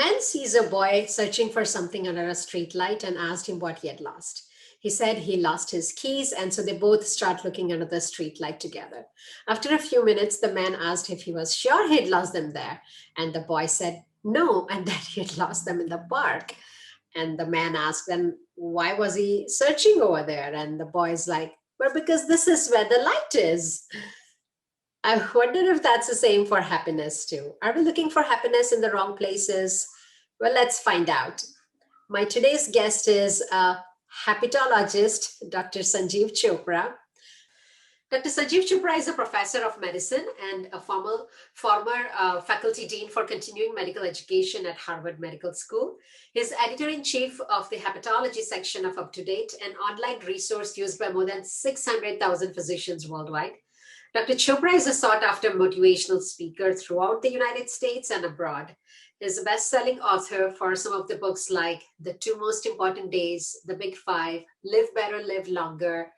man sees a boy searching for something under a street light and asked him what he had lost. He said he lost his keys, and so they both start looking under the street light together. After a few minutes, the man asked if he was sure he'd lost them there, and the boy said no, and that he had lost them in the park. And the man asked then, why was he searching over there? And the boy's like, well, because this is where the light is. I wonder if that's the same for happiness too. Are we looking for happiness in the wrong places? Well, let's find out. My today's guest is a hepatologist, Dr. Sanjiv Chopra. Dr. Sanjiv Chopra is a professor of medicine and a former faculty dean for continuing medical education at Harvard Medical School. He's editor-in-chief of the hepatology section of Up to Date, an online resource used by more than 600,000 physicians worldwide. Dr. Chopra is a sought-after motivational speaker throughout the United States and abroad. He's a best-selling author for some of the books like The Two Most Important Days, The Big Five, Live Better, Live Longer,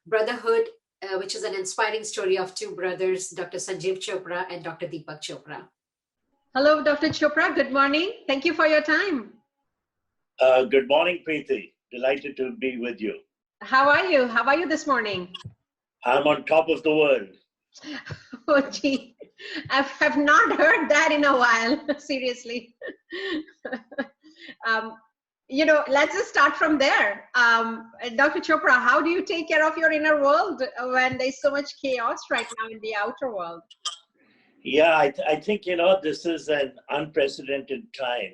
Brotherhood, which is an inspiring story of two brothers, Dr. Sanjiv Chopra and Dr. Deepak Chopra. Hello, Dr. Chopra. Good morning. Thank you for your time. Good morning, Priti. Delighted to be with you. How are you? How are you this morning? I'm on top of the world. Oh, gee. I have not heard that in a while, seriously. Let's just start from there. Dr. Chopra, how do you take care of your inner world when there's so much chaos right now in the outer world? Yeah, I think, this is an unprecedented time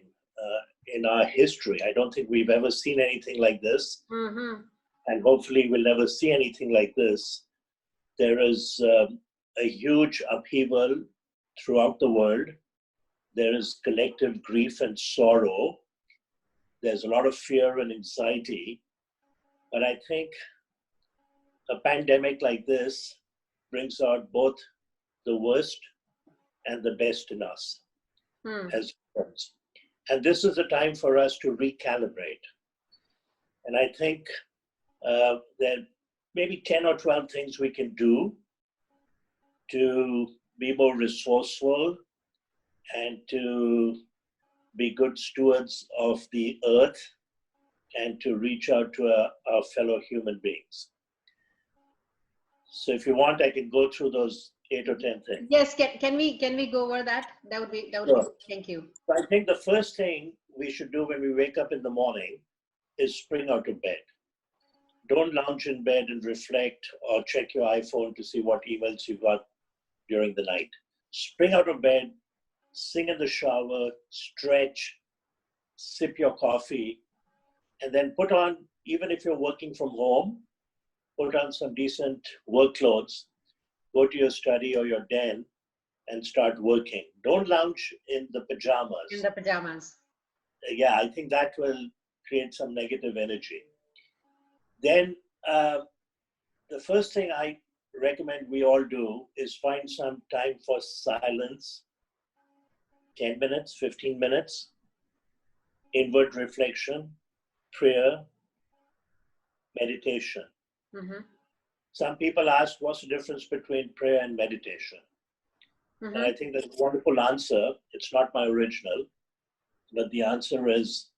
in our history. I don't think we've ever seen anything like this. Mm-hmm. And hopefully we'll never see anything like this. There is a huge upheaval throughout the world. There is collective grief and sorrow. There's a lot of fear and anxiety. But I think a pandemic like this brings out both the worst and the best in us as humans. And this is a time for us to recalibrate. And I think there are maybe 10 or 12 things we can do to be more resourceful and to be good stewards of the earth and to reach out to our fellow human beings. So if you want, I can go through those 8 or 10 things. Yes, can we go over that? That would be Sure. Thank you. So I think the first thing we should do when we wake up in the morning is spring out of bed. Don't lounge in bed and reflect or check your iPhone to see what emails you got during the night. Spring out of bed, sing in the shower, stretch, sip your coffee, and then put on, even if you're working from home, put on some decent work clothes, go to your study or your den and start working. Don't lounge in the pajamas. In the pajamas. Yeah, I think that will create some negative energy. Then the first thing I recommend we all do is find some time for silence, 10 minutes, 15 minutes, inward reflection, prayer, meditation. Mm-hmm. Some people ask, what's the difference between prayer and meditation? Mm-hmm. And I think that's a wonderful answer. It's not my original, but the answer is,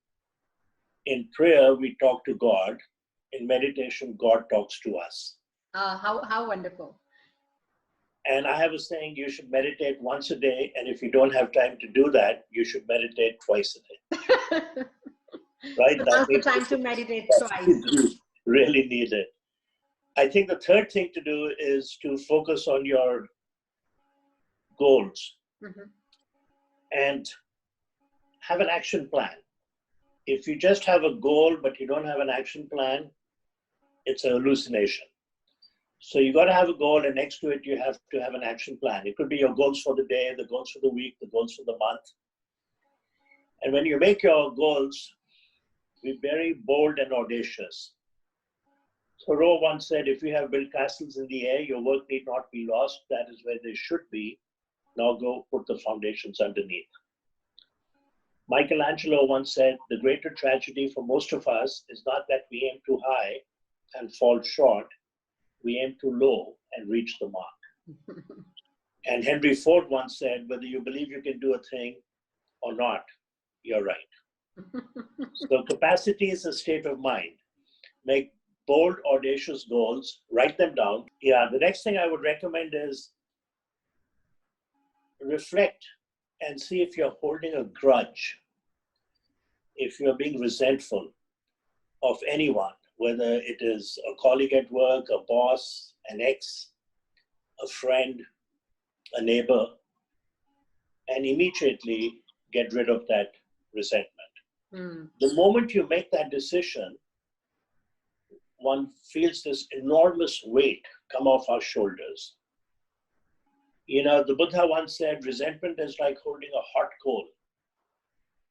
in prayer, we talk to God. In meditation, God talks to us. How wonderful. And I have a saying, you should meditate once a day. And if you don't have time to do that, you should meditate twice a day. Right? So now's the time to meditate twice. You really need it. I think the third thing to do is to focus on your goals. Mm-hmm. And have an action plan. If you just have a goal, but you don't have an action plan, it's a hallucination. So you got to have a goal, and next to it, you have to have an action plan. It could be your goals for the day, the goals for the week, the goals for the month. And when you make your goals, be very bold and audacious. Thoreau once said, if you have built castles in the air, your work need not be lost. That is where they should be. Now go put the foundations underneath. Michelangelo once said, the greater tragedy for most of us is not that we aim too high and fall short. We aim too low and reach the mark. And Henry Ford once said, whether you believe you can do a thing or not, you're right. So capacity is a state of mind. Make bold, audacious goals, write them down. Yeah, the next thing I would recommend is reflect and see if you're holding a grudge, if you're being resentful of anyone, whether it is a colleague at work, a boss, an ex, a friend, a neighbor, and immediately get rid of that resentment. The moment you make that decision, one feels this enormous weight come off our shoulders. You know, the Buddha once said, resentment is like holding a hot coal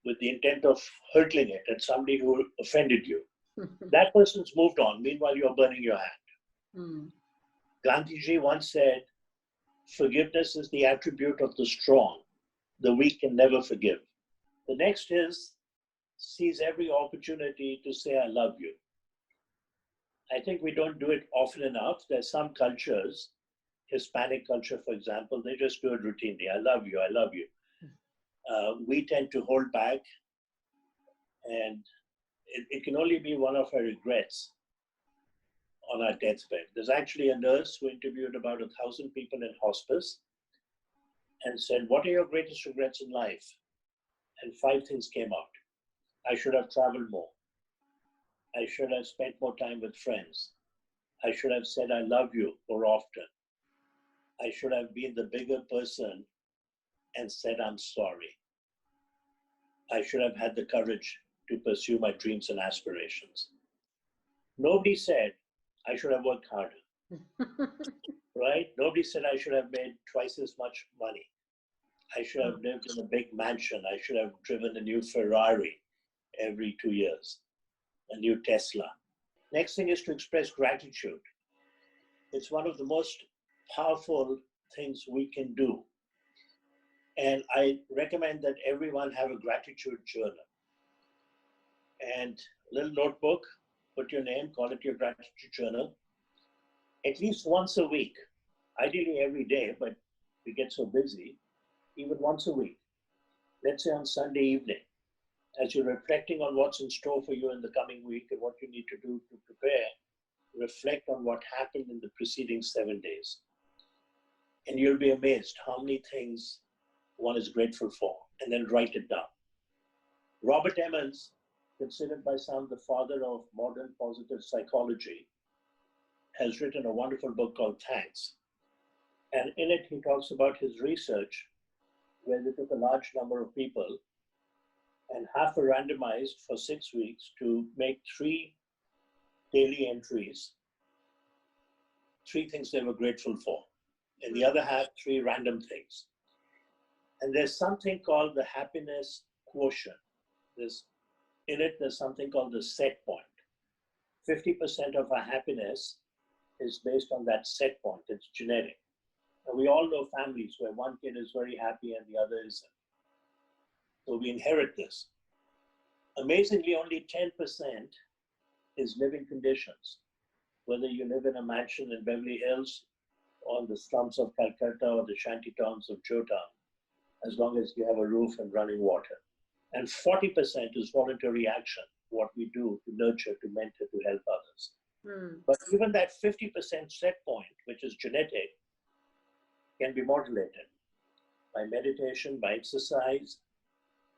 with the intent of hurtling it at somebody who offended you. That person's moved on. Meanwhile, you're burning your hand. Gandhiji once said, forgiveness is the attribute of the strong. The weak can never forgive. The next is seize every opportunity to say, I love you. I think we don't do it often enough. There's some cultures, Hispanic culture, for example, they just do it routinely. I love you, I love you. We tend to hold back, and it can only be one of our regrets on our deathbed. There's actually a nurse who interviewed about 1,000 people in hospice and said, what are your greatest regrets in life? And 5 things came out. I should have traveled more. I should have spent more time with friends. I should have said, I love you more often. I should have been the bigger person and said, I'm sorry. I should have had the courage to pursue my dreams and aspirations. Nobody said, I should have worked harder, right? Nobody said I should have made twice as much money. I should have lived in a big mansion. I should have driven a new Ferrari every 2 years, a new Tesla. Next thing is to express gratitude. It's one of the most powerful things we can do. And I recommend that everyone have a gratitude journal. And a little notebook, put your name, call it your gratitude journal. At least once a week, ideally every day, but we get so busy, even once a week. Let's say on Sunday evening, as you're reflecting on what's in store for you in the coming week and what you need to do to prepare, reflect on what happened in the preceding 7 days. And you'll be amazed how many things one is grateful for, and then write it down. Robert Emmons, considered by some the father of modern positive psychology, has written a wonderful book called Thanks. And in it, he talks about his research where they took a large number of people and half were randomized for 6 weeks to make 3 daily entries, 3 things they were grateful for, and the other half 3 random things. And there's something called the happiness quotient. In it, there's something called the set point. 50% of our happiness is based on that set point. It's genetic. And we all know families where one kid is very happy and the other isn't. So we inherit this. Amazingly, only 10% is living conditions. Whether you live in a mansion in Beverly Hills or in the slums of Calcutta or the shanty towns of Jowtown, as long as you have a roof and running water. And 40% is voluntary action, what we do to nurture, to mentor, to help others. But even that 50% set point, which is genetic, can be modulated by meditation, by exercise,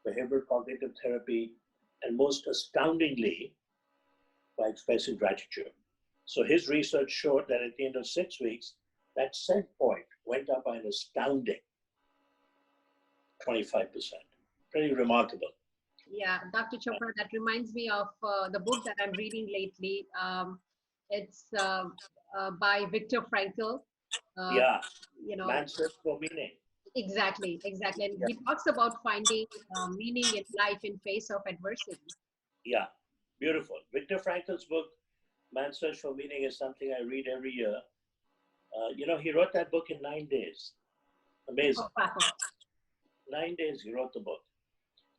behavioral cognitive therapy, and most astoundingly, by expressing gratitude. So his research showed that at the end of 6 weeks, that set point went up by an astounding 25%. Pretty remarkable. Yeah, Dr. Chopra, that reminds me of the book that I'm reading lately. It's by Viktor Frankl. Yeah, You know, Man's Search for Meaning. exactly. And Yeah. he talks about finding meaning in life in face of adversity. Yeah, beautiful. Viktor Frankl's book, Man's Search for Meaning, is something I read every year. He wrote that book in 9 days. Amazing. Oh, wow. 9 days he wrote the book.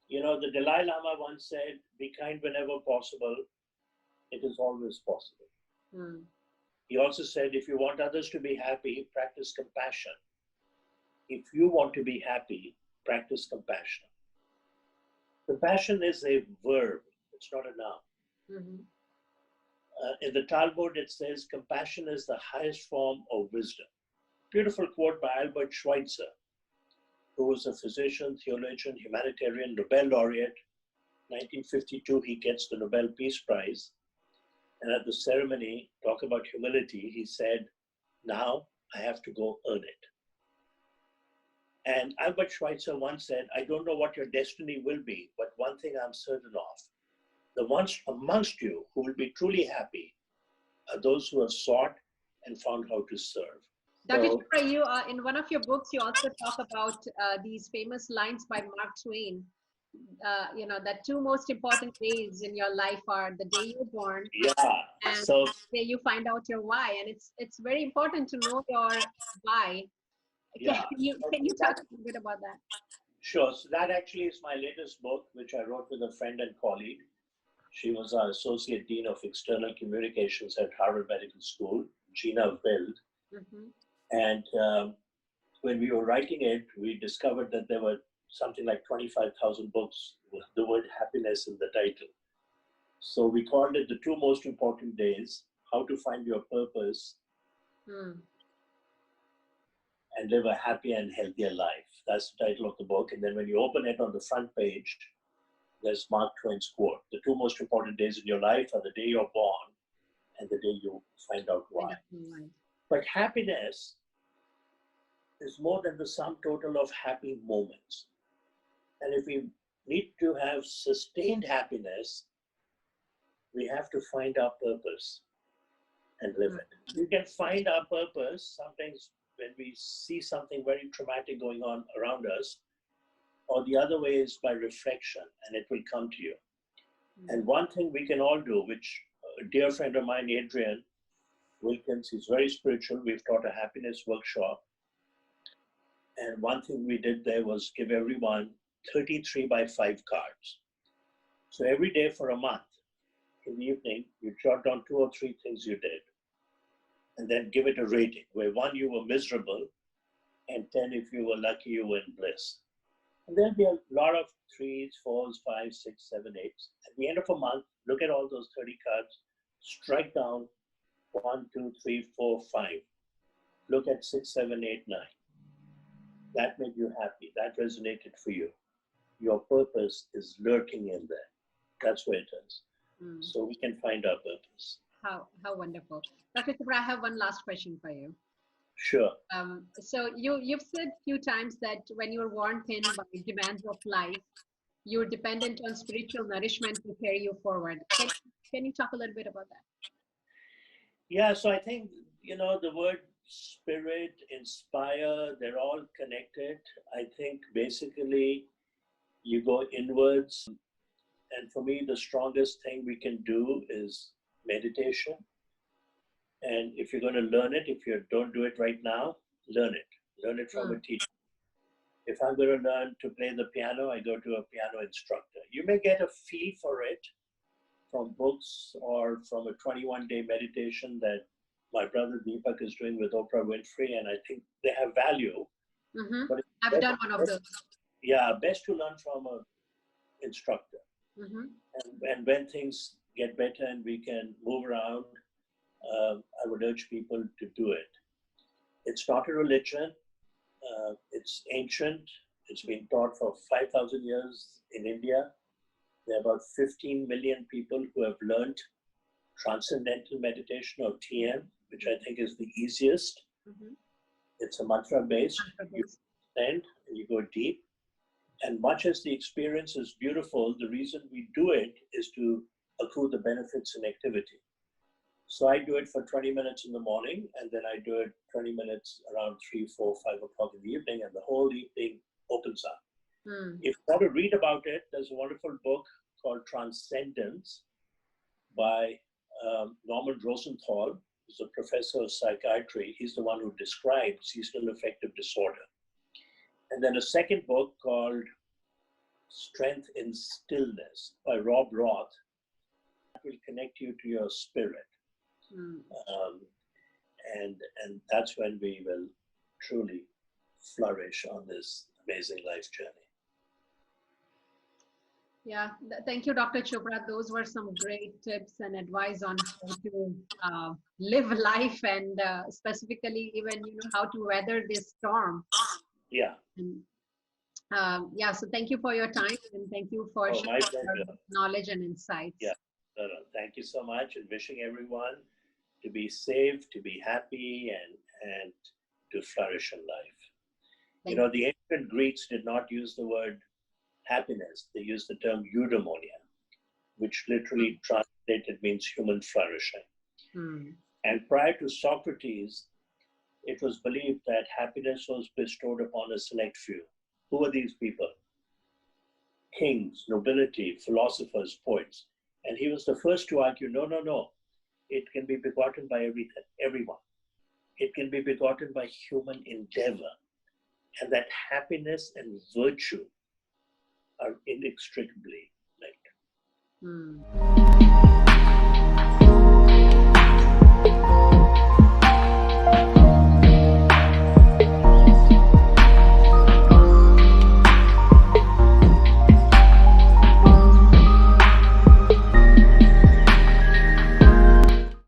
The Dalai Lama once said, be kind whenever possible. It is always possible. He also said, if you want others to be happy, practice compassion. If you want to be happy, practice compassion. Compassion is a verb, it's not a noun. Mhm. In the Talmud, it says, compassion is the highest form of wisdom. Beautiful quote by Albert Schweitzer, who was a physician, theologian, humanitarian, Nobel laureate. 1952, he gets the Nobel Peace Prize. And at the ceremony, talk about humility, he said, now I have to go earn it. And Albert Schweitzer once said, I don't know what your destiny will be, but one thing I'm certain of, the ones amongst you who will be truly happy are those who have sought and found how to serve. Dr. So, Chopra, you in one of your books, you also talk about these famous lines by Mark Twain. That two most important days in your life are the day you're born yeah, and so the day you find out your why. And it's very important to know your why. Can yeah, you so can you talk that, a little bit about that? sure. So that actually is my latest book, which I wrote with a friend and colleague. She was our Associate Dean of External Communications at Harvard Medical School, Gina Wild. Hmm. And when we were writing it, we discovered that there were something like 25,000 books with the word happiness in the title. So we called it the two most important days, how to find your purpose Hmm. and live a happy and healthier life. That's the title of the book. And then when you open it on the front page, there's Mark Twain's quote. The two most important days in your life are the day you're born and the day you find out why. But happiness is more than the sum total of happy moments. And if we need to have sustained happiness, we have to find our purpose and live it. We can find our purpose sometimes when we see something very traumatic going on around us, or the other way is by reflection, and it will come to you. And one thing we can all do, which a dear friend of mine, Adrian Wilkins, is very spiritual. We've taught a happiness workshop. And one thing we did there was give everyone 33 by 5 cards. So every day for a month, in the evening, you jot down 2 or 3 things you did. And then give it a rating, where 1, you were miserable, and 10, if you were lucky, you were in bliss. And there'll be a lot of 3s, 4s, 5s, 6, 7, 8s. At the end of a month, look at all those 30 cards, strike down 1, 2, 3, 4, 5. Look at 6, 7, 8, 9. That made you happy. That resonated for you. Your purpose is lurking in there. That's where it is. So we can find our purpose. How wonderful. Dr. Chopra, I have one last question for you. Sure. So you've said a few times that when you were worn thin by demands of life, you're dependent on spiritual nourishment to carry you forward. Can you talk a little bit about that? Yeah, so I think, the word spirit, inspire, they're all connected. I think basically you go inwards. And for me, the strongest thing we can do is meditation. And if you're going to learn it, if you don't do it right now, learn it. Learn it from a teacher. If I'm going to learn to play the piano, I go to a piano instructor. You may get a feel for it from books or from a 21-day meditation that my brother Deepak is doing with Oprah Winfrey, and I think they have value. But I've done one of those. Yeah, best to learn from an instructor. And when things get better and we can move around, I would urge people to do it. It's not a religion. It's ancient. It's been taught for 5,000 years in India. There are about 15 million people who have learned transcendental meditation or TM, which I think is the easiest. It's a mantra based. You stand and you go deep. And much as the experience is beautiful, the reason we do it is to accrue the benefits in activity. So I do it for 20 minutes in the morning, and then I do it 20 minutes around 3, 4, 5 o'clock in the evening, and the whole evening opens up. If you want to read about it, there's a wonderful book called Transcendence by Norman Rosenthal, who's a professor of psychiatry. He's the one who described seasonal affective disorder. And then a second book called Strength in Stillness by Rob Roth. That will connect you to your spirit. And that's when we will truly flourish on this amazing life journey. Yeah, thank you, Dr. Chopra. Those were some great tips and advice on how to live life, and specifically even how to weather this storm. Yeah. And, yeah, so thank you for your time, and thank you for Oh, my sharing your pleasure. knowledge and insights. Yeah. No, no. Thank you so much, and wishing everyone to be safe, to be happy, and to flourish in life. Thank you. The ancient Greeks did not use the word happiness. They used the term eudaimonia, which literally translated means human flourishing. Hmm. And prior to Socrates, it was believed that happiness was bestowed upon a select few. Who are these people? Kings, nobility, philosophers, poets. And he was the first to argue, no, no, no. It can be begotten by everyone. It can be begotten by human endeavor. And that happiness and virtue are inextricably linked. Hmm.